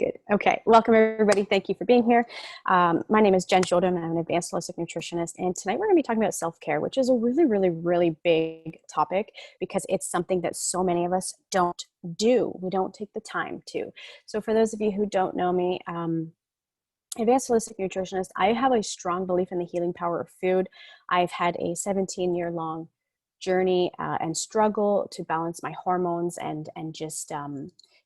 Good. Okay. Welcome, everybody. Thank you for being here. My name is Jenn J, and I'm an advanced holistic nutritionist. And tonight we're going to be talking about self-care, which is a really, really, really big topic because it's something that so many of us don't do. We don't take the time to. So for those of you who don't know me, advanced holistic nutritionist, I have a strong belief in the healing power of food. I've had a 17-year-long journey and struggle to balance my hormones and just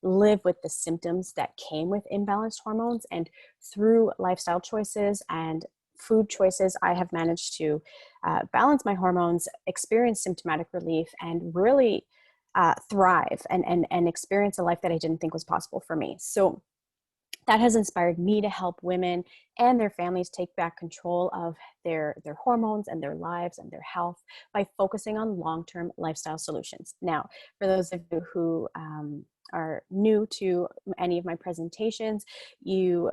live with the symptoms that came with imbalanced hormones. And through lifestyle choices and food choices, I have managed to balance my hormones, experience symptomatic relief, and really thrive and experience a life that I didn't think was possible for me. So that has inspired me to help women and their families take back control of their hormones and their lives and their health by focusing on long-term lifestyle solutions. Now, for those of you who are new to any of my presentations, you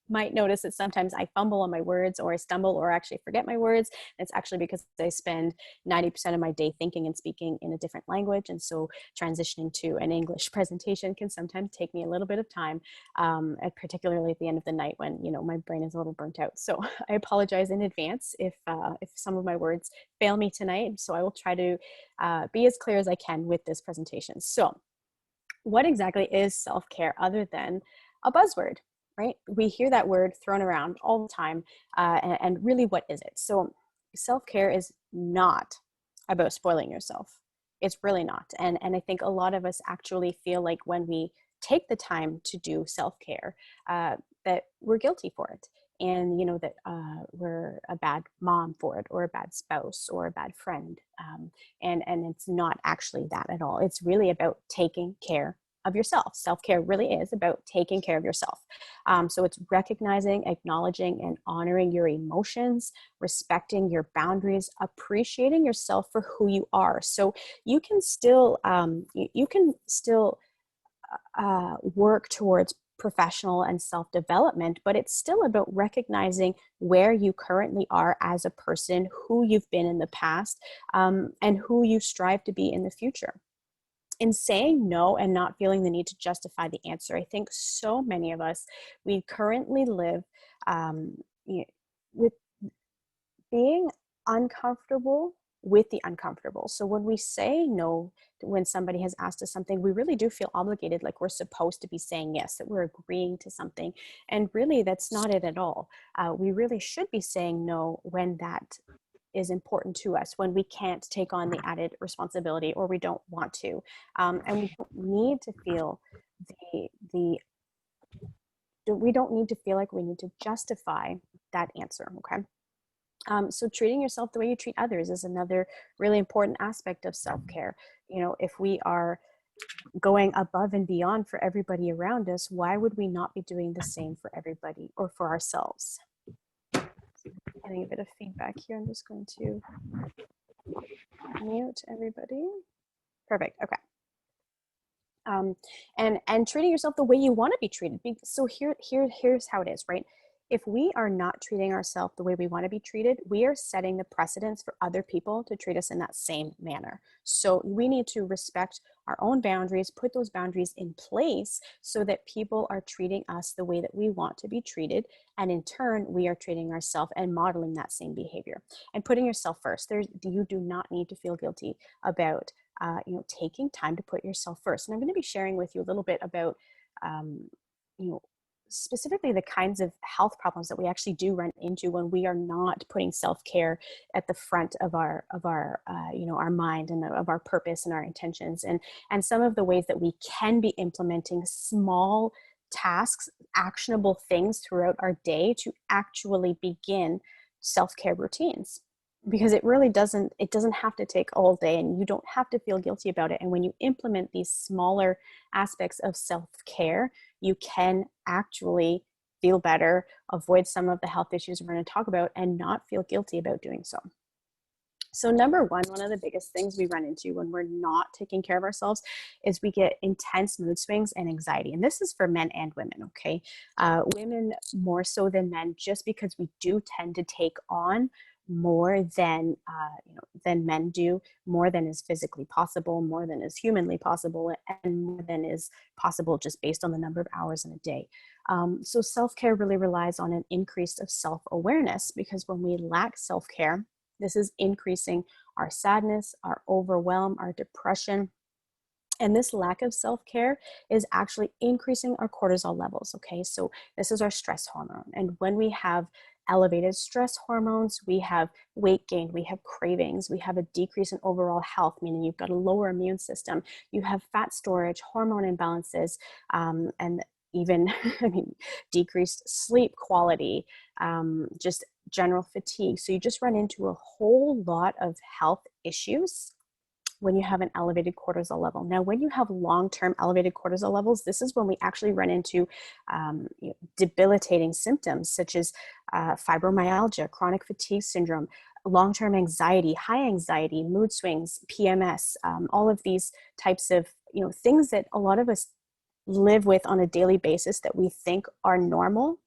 might notice that sometimes I fumble on my words, or I stumble, or actually forget my words. And it's actually because I spend 90% of my day thinking and speaking in a different language. And so transitioning to an English presentation can sometimes take me a little bit of time, particularly at the end of the night when, my brain is a little burnt out. So I apologize in advance if some of my words fail me tonight. So I will try to be as clear as I can with this presentation. So what exactly is self-care other than a buzzword, right? We hear that word thrown around all the time, and really, what is it? So self-care is not about spoiling yourself. It's really not. And I think a lot of us actually feel like when we take the time to do self-care, that we're guilty for it. And, that we're a bad mom for it, or a bad spouse, or a bad friend. And it's not actually that at all. It's really about taking care of yourself. Self-care really is about taking care of yourself. So it's recognizing, acknowledging, and honoring your emotions, respecting your boundaries, appreciating yourself for who you are. So you can still, work towards professional and self-development, but it's still about recognizing where you currently are as a person, who you've been in the past, and who you strive to be in the future. In saying no and not feeling the need to justify the answer, I think so many of us, we currently live with being uncomfortable with the uncomfortable. So when we say no, when somebody has asked us something, we really do feel obligated, like we're supposed to be saying yes, that we're agreeing to something. And really, that's not it at all. We really should be saying no when that is important to us, when we can't take on the added responsibility, or we don't want to. And we don't need to feel we don't need to feel like we need to justify that answer, okay? So treating yourself the way you treat others is another really important aspect of self-care. If we are going above and beyond for everybody around us, why would we not be doing the same for everybody or for ourselves? Getting a bit of feedback here. I'm just going to mute everybody. Perfect. Okay. And treating yourself the way you want to be treated. So here's how it is, right? If we are not treating ourselves the way we want to be treated, we are setting the precedence for other people to treat us in that same manner. So we need to respect our own boundaries, put those boundaries in place so that people are treating us the way that we want to be treated. And in turn, we are treating ourselves and modeling that same behavior and putting yourself first. You do not need to feel guilty about taking time to put yourself first. And I'm going to be sharing with you a little bit about, specifically the kinds of health problems that we actually do run into when we are not putting self-care at the front of our mind and of our purpose and our intentions, and some of the ways that we can be implementing small tasks, actionable things throughout our day to actually begin self-care routines. Because it doesn't have to take all day, and you don't have to feel guilty about it. And when you implement these smaller aspects of self-care, you can actually feel better, avoid some of the health issues we're going to talk about, and not feel guilty about doing so. So number one of the biggest things we run into when we're not taking care of ourselves is we get intense mood swings and anxiety. And this is for men and women, okay? Women more so than men, just because we do tend to take on more than than men do, more than is physically possible, more than is humanly possible, and more than is possible just based on the number of hours in a day. So self-care really relies on an increase of self-awareness, because when we lack self-care, this is increasing our sadness, our overwhelm, our depression. And this lack of self-care is actually increasing our cortisol levels. Okay, so this is our stress hormone. And when we have elevated stress hormones, we have weight gain, we have cravings, we have a decrease in overall health, meaning you've got a lower immune system, you have fat storage, hormone imbalances, and even I mean, decreased sleep quality, just general fatigue. So you just run into a whole lot of health issues when you have an elevated cortisol level. Now, when you have long-term elevated cortisol levels, this is when we actually run into debilitating symptoms such as fibromyalgia, chronic fatigue syndrome, long-term anxiety, high anxiety, mood swings, PMS, all of these types of things that a lot of us live with on a daily basis that we think are normal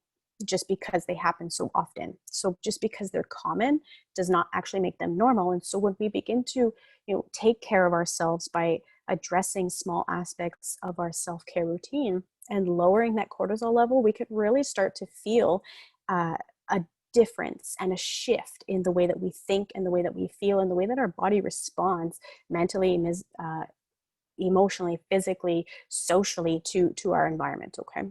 just because they happen so often. So just because they're common does not actually make them normal. And so when we begin to, take care of ourselves by addressing small aspects of our self-care routine and lowering that cortisol level, we could really start to feel a difference and a shift in the way that we think and the way that we feel and the way that our body responds mentally, emotionally, physically, socially to our environment. Okay.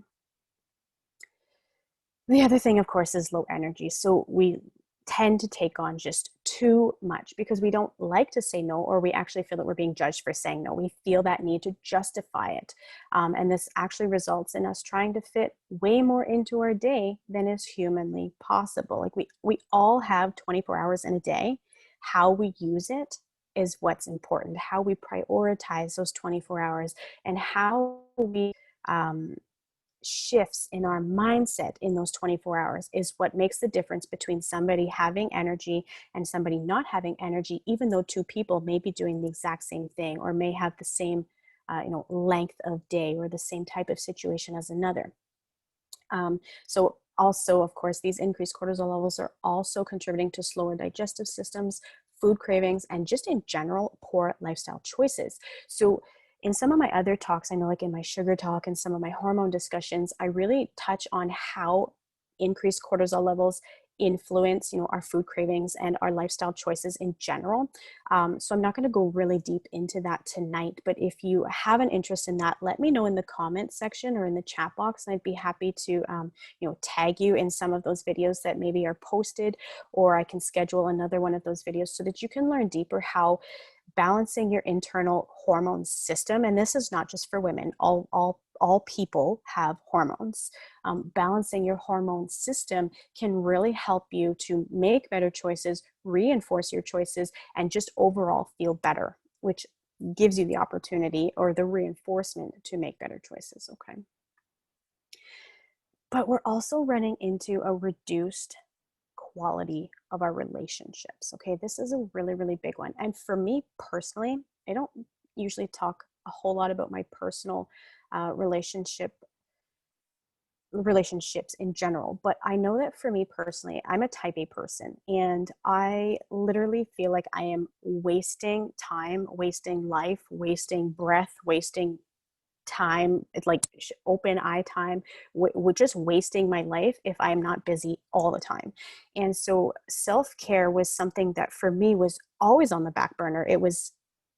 The other thing, of course, is low energy. So we tend to take on just too much because we don't like to say no, or we actually feel that we're being judged for saying no. We feel that need to justify it. And this actually results in us trying to fit way more into our day than is humanly possible. Like we all have 24 hours in a day. How we use it is what's important. How we prioritize those 24 hours and how we shifts in our mindset in those 24 hours is what makes the difference between somebody having energy and somebody not having energy, even though two people may be doing the exact same thing or may have the same length of day or the same type of situation as another. So also, of course, these increased cortisol levels are also contributing to slower digestive systems, food cravings, and just in general, poor lifestyle choices. So in some of my other talks, I know like in my sugar talk and some of my hormone discussions, I really touch on how increased cortisol levels influence, our food cravings and our lifestyle choices in general. So I'm not going to go really deep into that tonight, but if you have an interest in that, let me know in the comments section or in the chat box, and I'd be happy to, tag you in some of those videos that maybe are posted, or I can schedule another one of those videos so that you can learn deeper how balancing your internal hormone system, and this is not just for women, all people have hormones. Balancing your hormone system can really help you to make better choices, reinforce your choices, and just overall feel better, which gives you the opportunity or the reinforcement to make better choices. Okay. But we're also running into a reduced quality of our relationships. Okay, this is a really, really big one. And for me personally, I don't usually talk a whole lot about my personal relationships in general, but I know that for me personally, I'm a type A person, and I literally feel like I am wasting time, wasting life, wasting breath, wasting time. It's like open eye time, just wasting my life if I'm not busy all the time. And so self-care was something that for me was always on the back burner. It was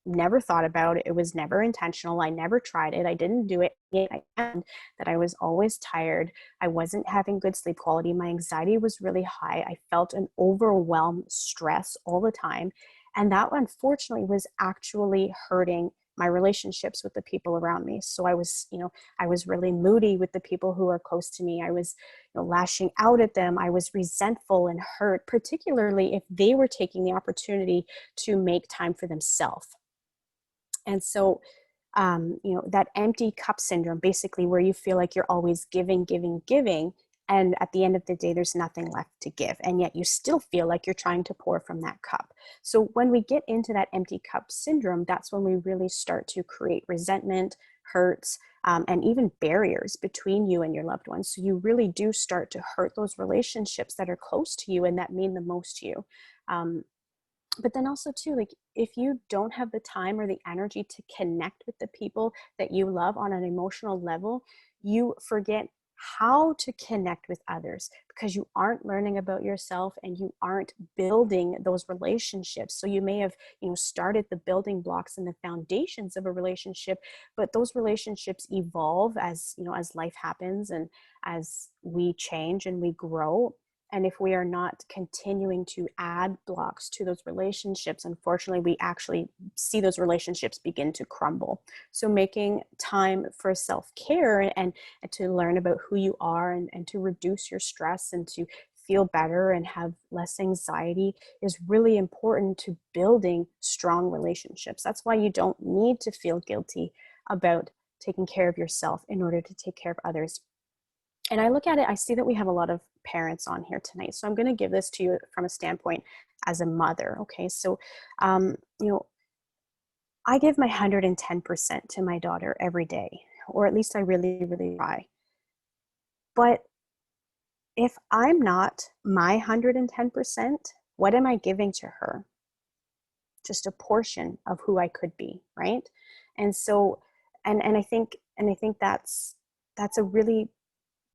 never thought about. It was never intentional. I never tried it. I didn't do it. I found that I was always tired. I wasn't having good sleep quality. My anxiety was really high. I felt an overwhelmed stress all the time. And that unfortunately was actually hurting my relationships with the people around me. So I was really moody with the people who are close to me. I was, lashing out at them. I was resentful and hurt, particularly if they were taking the opportunity to make time for themselves. And so, that empty cup syndrome, basically where you feel like you're always giving, giving, giving. And at the end of the day, there's nothing left to give. And yet you still feel like you're trying to pour from that cup. So when we get into that empty cup syndrome, that's when we really start to create resentment, hurts, and even barriers between you and your loved ones. So you really do start to hurt those relationships that are close to you and that mean the most to you. But then also too, like if you don't have the time or the energy to connect with the people that you love on an emotional level, you forget how to connect with others because you aren't learning about yourself and you aren't building those relationships. So you may have, started the building blocks and the foundations of a relationship, but those relationships evolve as life happens and as we change and we grow. And if we are not continuing to add blocks to those relationships, unfortunately, we actually see those relationships begin to crumble. So making time for self-care and to learn about who you are and to reduce your stress and to feel better and have less anxiety is really important to building strong relationships. That's why you don't need to feel guilty about taking care of yourself in order to take care of others. And I look at it, I see that we have a lot of parents on here tonight. So I'm going to give this to you from a standpoint as a mother. Okay. So, I give my 110% to my daughter every day, or at least I really, really try. But if I'm not my 110%, what am I giving to her? Just a portion of who I could be. Right. And so, and I think that's a really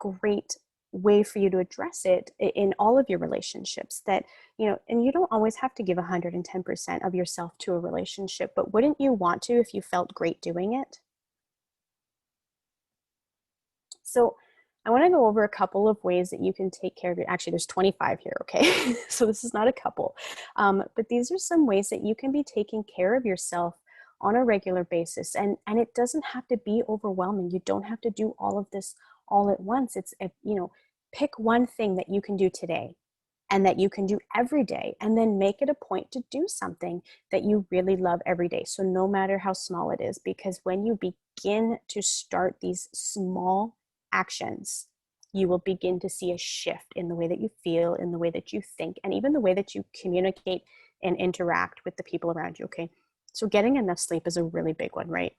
great way for you to address it in all of your relationships, that and you don't always have to give 110% of yourself to a relationship, but wouldn't you want to if you felt great doing it? So I want to go over a couple of ways that you can take care of it. Actually, there's 25 here, okay? So this is not a couple. But these are some ways that you can be taking care of yourself on a regular basis. And it doesn't have to be overwhelming. You don't have to do all of this all at once. Pick one thing that you can do today and that you can do every day, and then make it a point to do something that you really love every day. So no matter how small it is, because when you begin to start these small actions, you will begin to see a shift in the way that you feel, in the way that you think, and even the way that you communicate and interact with the people around you. Okay. So getting enough sleep is a really big one, right?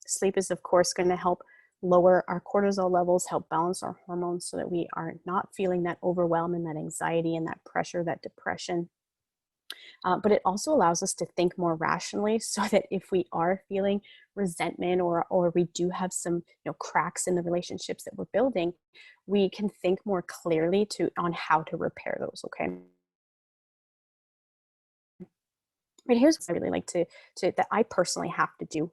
Sleep is, of course, going to help lower our cortisol levels, help balance our hormones so that we are not feeling that overwhelm and that anxiety and that pressure, that depression. But it also allows us to think more rationally, so that if we are feeling resentment or we do have some cracks in the relationships that we're building, we can think more clearly on how to repair those. Okay. But here's what I really like to that I personally have to do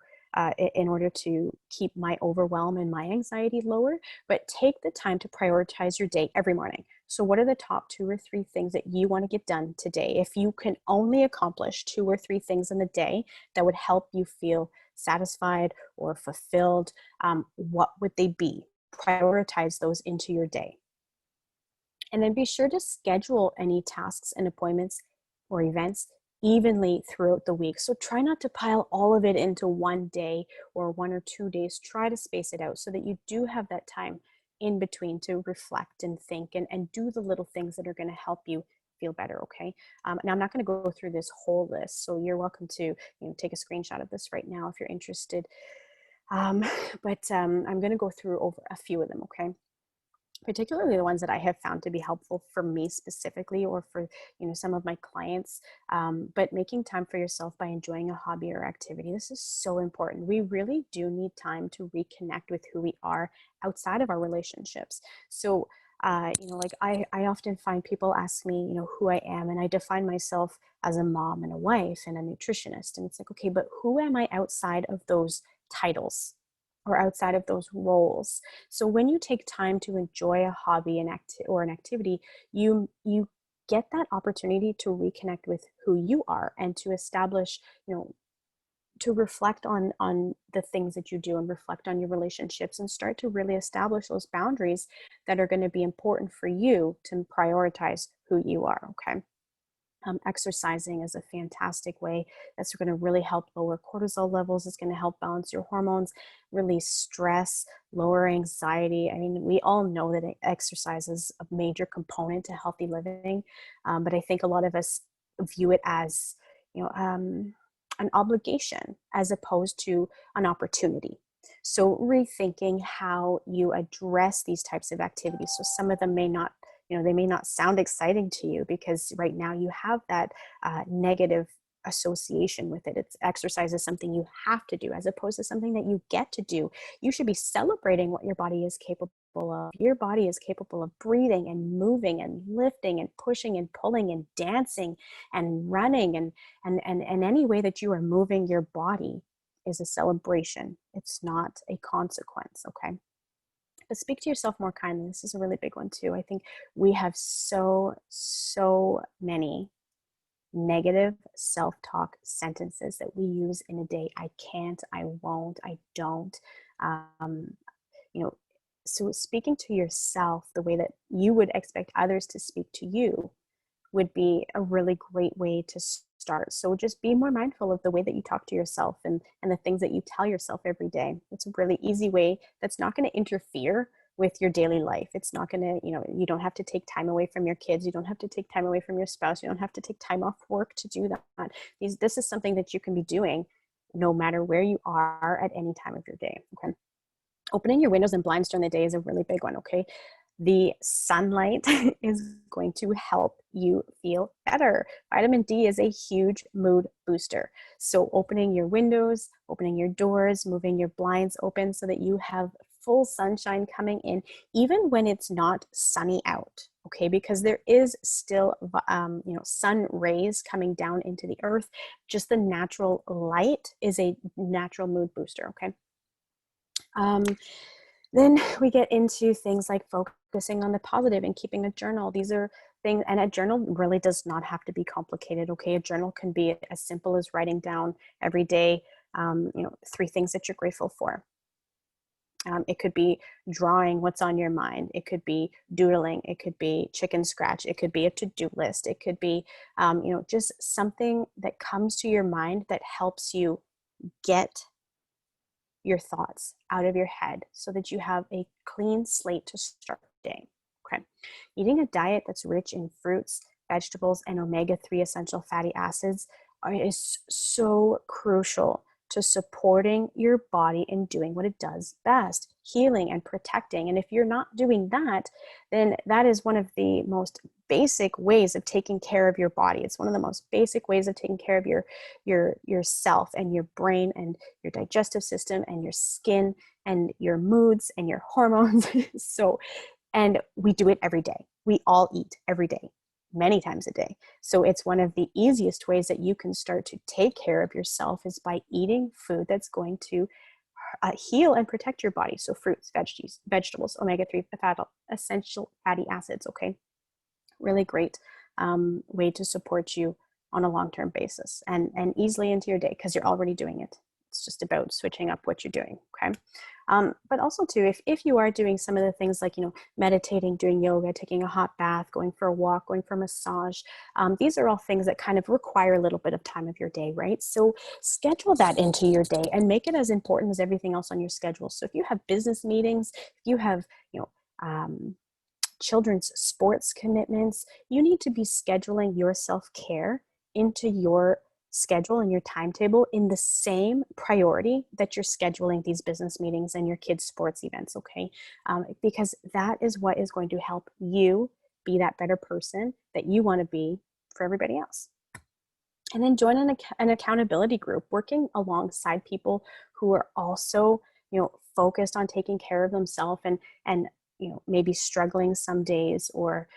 in order to keep my overwhelm and my anxiety lower. But take the time to prioritize your day every morning. So what are the top 2 or 3 things that you want to get done today? If you can only accomplish 2 or 3 things in a day that would help you feel satisfied or fulfilled, what would they be? Prioritize those into your day. And then be sure to schedule any tasks and appointments or events evenly throughout the week. So try not to pile all of it into one day or 1 or 2 days. Try to space it out so that you do have that time in between to reflect and think and do the little things that are going to help you feel better. Okay. Now I'm not going to go through this whole list, so you're welcome to take a screenshot of this right now if you're interested. But I'm going to go through over a few of them. Okay. Particularly the ones that I have found to be helpful for me specifically, or for some of my clients. But making time for yourself by enjoying a hobby or activity, this is so important. We really do need time to reconnect with who we are outside of our relationships. So like I often find people ask me who I am, and I define myself as a mom and a wife and a nutritionist, and it's like, okay, but who am I outside of those titles or outside of those roles? So when you take time to enjoy a hobby or an activity, you get that opportunity to reconnect with who you are and to establish, to reflect on the things that you do and reflect on your relationships and start to really establish those boundaries that are going to be important for you to prioritize who you are. Okay. Exercising is a fantastic way that's going to really help lower cortisol levels. It's going to help balance your hormones, release stress, lower anxiety. I mean, we all know that exercise is a major component to healthy living, but I think a lot of us view it as an obligation as opposed to an opportunity. So rethinking how you address these types of activities. So some of them may not they may not sound exciting to you because right now you have that negative association with it. It's exercise is something you have to do as opposed to something that you get to do. You should be celebrating what your body is capable of. Your body is capable of breathing and moving and lifting and pushing and pulling and dancing and running and any way that you are moving your body is a celebration. It's not a consequence, okay? But speak to yourself more kindly. This is a really big one too. I think we have so many negative self-talk sentences that we use in a day. I can't, I won't, I don't. Um, you know, so speaking to yourself the way that you would expect others to speak to you would be a really great way to start. So just be more mindful of the way that you talk to yourself and the things that you tell yourself every day. It's a really easy way that's not going to interfere with your daily life. It's not going to, you don't have to take time away from your kids. You don't have to take time away from your spouse. You don't have to take time off work to do that. This is something that you can be doing no matter where you are at any time of your day. Okay. Opening your windows and blinds during the day is a really big one. Okay. The sunlight is going to help you feel better. Vitamin D is a huge mood booster. So opening your windows, opening your doors, moving your blinds open so that you have full sunshine coming in, even when it's not sunny out, okay? Because there is still, sun rays coming down into the earth. Just the natural light is a natural mood booster, okay? Then we get into things like focusing on the positive and keeping a journal. These are things, and a journal really does not have to be complicated, okay? A journal can be as simple as writing down every day, 3 things that you're grateful for. It could be drawing what's on your mind. It could be doodling. It could be chicken scratch. It could be a to-do list. It could be, just something that comes to your mind that helps you get your thoughts out of your head so that you have a clean slate to start the day. Okay. Eating a diet that's rich in fruits, vegetables, and omega-3 essential fatty acids is so crucial to supporting your body and doing what it does best, healing and protecting. And if you're not doing that, then that is one of the most basic ways of taking care of your body. It's one of the most basic ways of taking care of yourself and your brain and your digestive system and your skin and your moods and your hormones. And we do it every day. We all eat every day, many times a day. So it's one of the easiest ways that you can start to take care of yourself is by eating food that's going to heal and protect your body. So fruits, vegetables, omega-3 essential fatty acids, okay? Really great way to support you on a long-term basis and easily into your day because you're already doing it. It's just about switching up what you're doing, okay? But also too, if you are doing some of the things like, meditating, doing yoga, taking a hot bath, going for a walk, going for a massage, these are all things that kind of require a little bit of time of your day, right? So schedule that into your day and make it as important as everything else on your schedule. So if you have business meetings, if you have, children's sports commitments, you need to be scheduling your self-care into your schedule and your timetable in the same priority that you're scheduling these business meetings and your kids' sports events, okay? Because that is what is going to help you be that better person that you want to be for everybody else. And then join an accountability group, working alongside people who are also, focused on taking care of themselves and maybe struggling some days or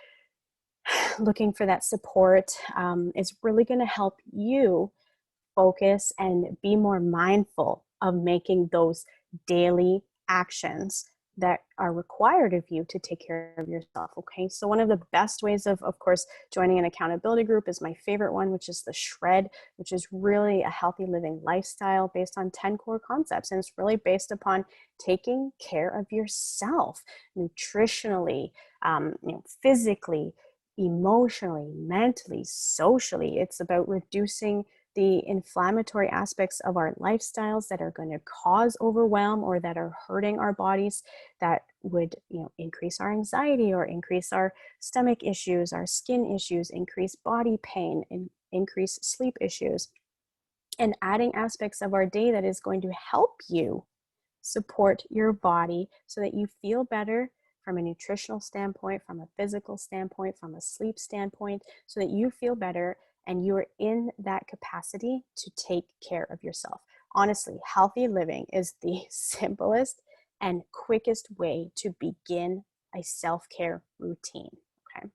looking for that support is really going to help you focus and be more mindful of making those daily actions that are required of you to take care of yourself, okay? So one of the best ways of course, joining an accountability group is my favorite one, which is the Shred, which is really a healthy living lifestyle based on 10 core concepts. And it's really based upon taking care of yourself nutritionally, physically, emotionally, mentally, socially. It's about reducing the inflammatory aspects of our lifestyles that are going to cause overwhelm or that are hurting our bodies, that would increase our anxiety or increase our stomach issues, our skin issues, increase body pain, and increase sleep issues. And adding aspects of our day that is going to help you support your body so that you feel better from a nutritional standpoint, from a physical standpoint, from a sleep standpoint, so that you feel better and you are in that capacity to take care of yourself. Honestly, healthy living is the simplest and quickest way to begin a self-care routine. Okay.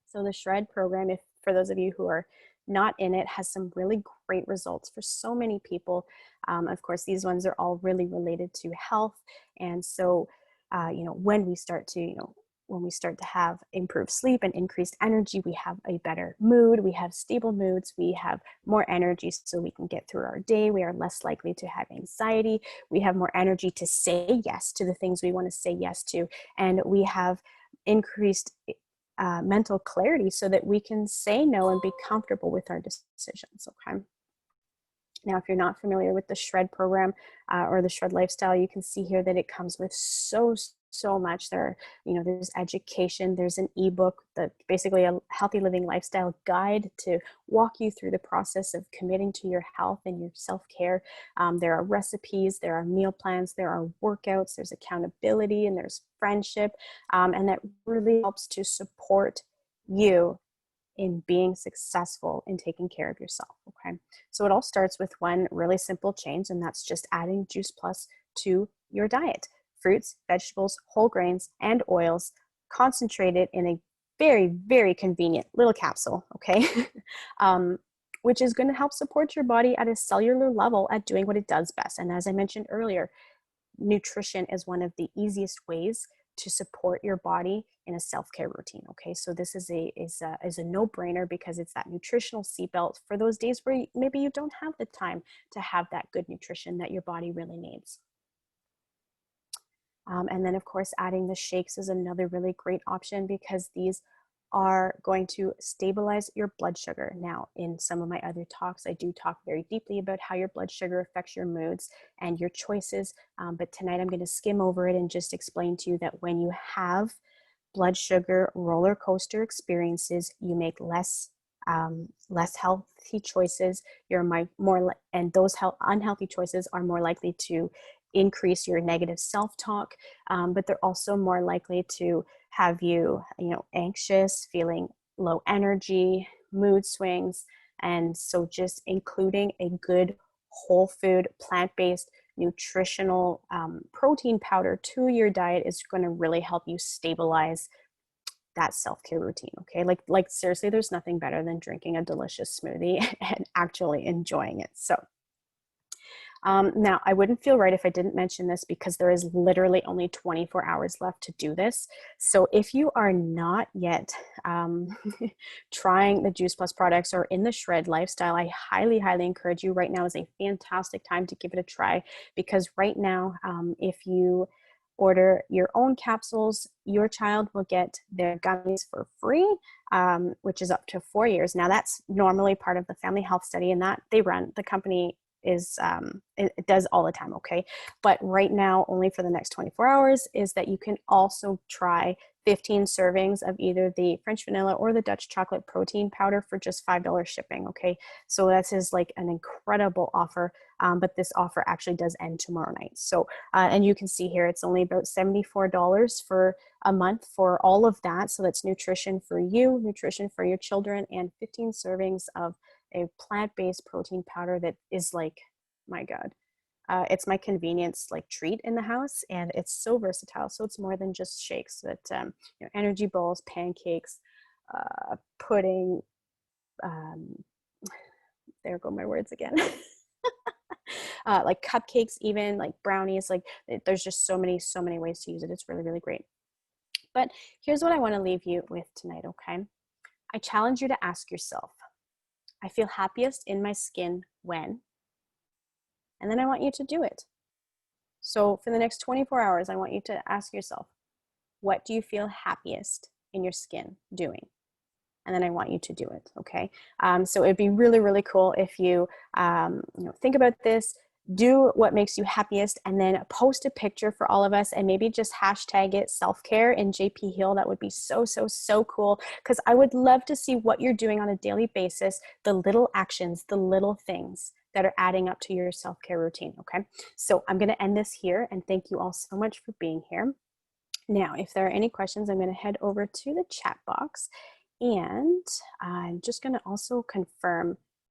So the Shred program, if for those of you who are not in it, has some really great results for so many people. Of course, these ones are all really related to health. And so, when we start to, when we start to have improved sleep and increased energy, we have a better mood, we have stable moods, we have more energy so we can get through our day, we are less likely to have anxiety, we have more energy to say yes to the things we want to say yes to, and we have increased mental clarity so that we can say no and be comfortable with our decisions. Okay. Now, if you're not familiar with the Shred program or the Shred lifestyle, you can see here that it comes with so much. There's education, there's an ebook, basically a healthy living lifestyle guide to walk you through the process of committing to your health and your self-care. There are recipes, there are meal plans, there are workouts, there's accountability, and there's friendship. And that really helps to support you in being successful in taking care of yourself. Okay. So it all starts with one really simple change, and that's just adding Juice Plus to your diet. Fruits, vegetables, whole grains, and oils concentrated in a very, very convenient little capsule. Okay. Which is going to help support your body at a cellular level at doing what it does best. And as I mentioned earlier, nutrition is one of the easiest ways to support your body in a self-care routine. Okay, so this is a no-brainer because it's that nutritional seatbelt for those days where maybe you don't have the time to have that good nutrition that your body really needs. And then, of course, adding the shakes is another really great option because these are going to stabilize your blood sugar. Now, in some of my other talks, I do talk very deeply about how your blood sugar affects your moods and your choices. But tonight I'm going to skim over it and just explain to you that when you have blood sugar roller coaster experiences, you make less healthy choices. And those unhealthy choices are more likely to increase your negative self-talk, but they're also more likely to have you, anxious, feeling low energy, mood swings. And so just including a good whole food, plant-based, nutritional protein powder to your diet is going to really help you stabilize that self-care routine. Okay. Like seriously, there's nothing better than drinking a delicious smoothie and actually enjoying it. So now, I wouldn't feel right if I didn't mention this because there is literally only 24 hours left to do this. So if you are not yet trying the Juice Plus products or in the Shred lifestyle, I highly, highly encourage you. Right now is a fantastic time to give it a try because right now, if you order your own capsules, your child will get their gummies for free, which is up to 4 years. Now, that's normally part of the family health study, and that they run. The company is it does all the time. Okay, but right now, only for the next 24 hours, is that you can also try 15 servings of either the French vanilla or the Dutch chocolate protein powder for just $5 shipping. Okay, so this is like an incredible offer, but this offer actually does end tomorrow night. So and you can see here it's only about $74 for a month for all of that. So that's nutrition for you, nutrition for your children, and 15 servings of a plant-based protein powder that is like, my God, it's my convenience like treat in the house, and it's so versatile. So it's more than just shakes, but energy bowls, pancakes, pudding. There go my words again. Like cupcakes, even like brownies. Like there's just so many ways to use it. It's really, really great. But here's what I want to leave you with tonight. Okay, I challenge you to ask yourself, I feel happiest in my skin when, and then I want you to do it. So for the next 24 hours, I want you to ask yourself, what do you feel happiest in your skin doing? And then I want you to do it. Okay. So it'd be really, really cool if you, think about this, do what makes you happiest, and then post a picture for all of us, and maybe just hashtag it SelfCare in JP Heal. That would be so cool, because I would love to see what you're doing on a daily basis, the little actions, the little things that are adding up to your self-care routine. Okay. So I'm going to end this here, and thank you all so much for being here. Now, if there are any questions, I'm going to head over to the chat box, and I'm just going to also confirm